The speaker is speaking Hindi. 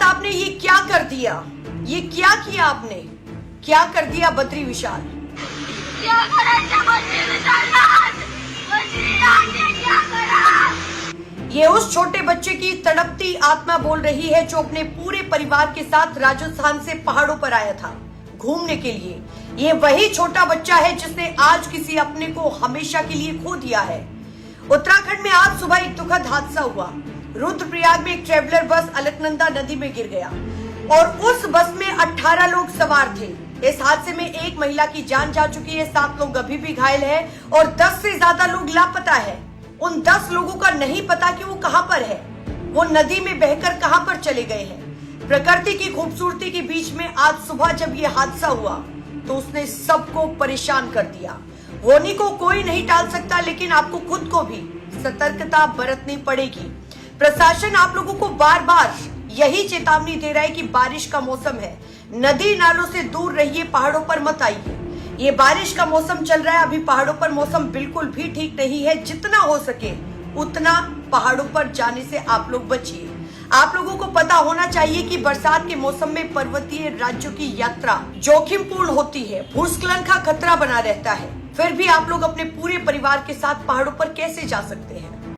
आपने ये क्या कर दिया? ये क्या किया आपने? क्या कर दिया बद्री विशाल? क्या करायचं बद्री विशाल? क्या करा? ये उस छोटे बच्चे की तड़पती आत्मा बोल रही है जो अपने पूरे परिवार के साथ राजस्थान से पहाड़ों पर आया था घूमने के लिए। ये वही छोटा बच्चा है जिसने आज किसी अपने को हमेशा के लिए खो दिया है। उत्तराखंड में आज सुबह एक दुखद हादसा हुआ। रुद्रप्रयाग में एक ट्रेवलर बस अलकनंदा नदी में गिर गया और उस बस में 18 लोग सवार थे। इस हादसे में एक महिला की जान जा चुकी है, 7 लोग अभी भी घायल हैं और 10 से ज्यादा लोग लापता है। उन 10 लोगों का नहीं पता कि वो कहां पर है, वो नदी में बहकर कहां पर चले गए हैं। प्रकृति की खूबसूरती के बीच में आज सुबह जब ये हादसा हुआ तो उसने सबको परेशान कर दिया। होने को कोई नहीं टाल सकता, लेकिन आपको खुद को भी सतर्कता बरतनी पड़ेगी। प्रशासन आप लोगों को बार बार यही चेतावनी दे रहा है कि बारिश का मौसम है, नदी नालों से दूर रहिए, पहाड़ों पर मत आइए। ये बारिश का मौसम चल रहा है, अभी पहाड़ों पर मौसम बिल्कुल भी ठीक नहीं है। जितना हो सके उतना पहाड़ों पर जाने से आप लोग बचिए। आप लोगों को पता होना चाहिए कि बरसात के मौसम में पर्वतीय राज्यों की यात्रा जोखिमपूर्ण होती है, भूस्खलन का खतरा बना रहता है। फिर भी आप लोग अपने पूरे परिवार के साथ पहाड़ों पर कैसे जा सकते हैं?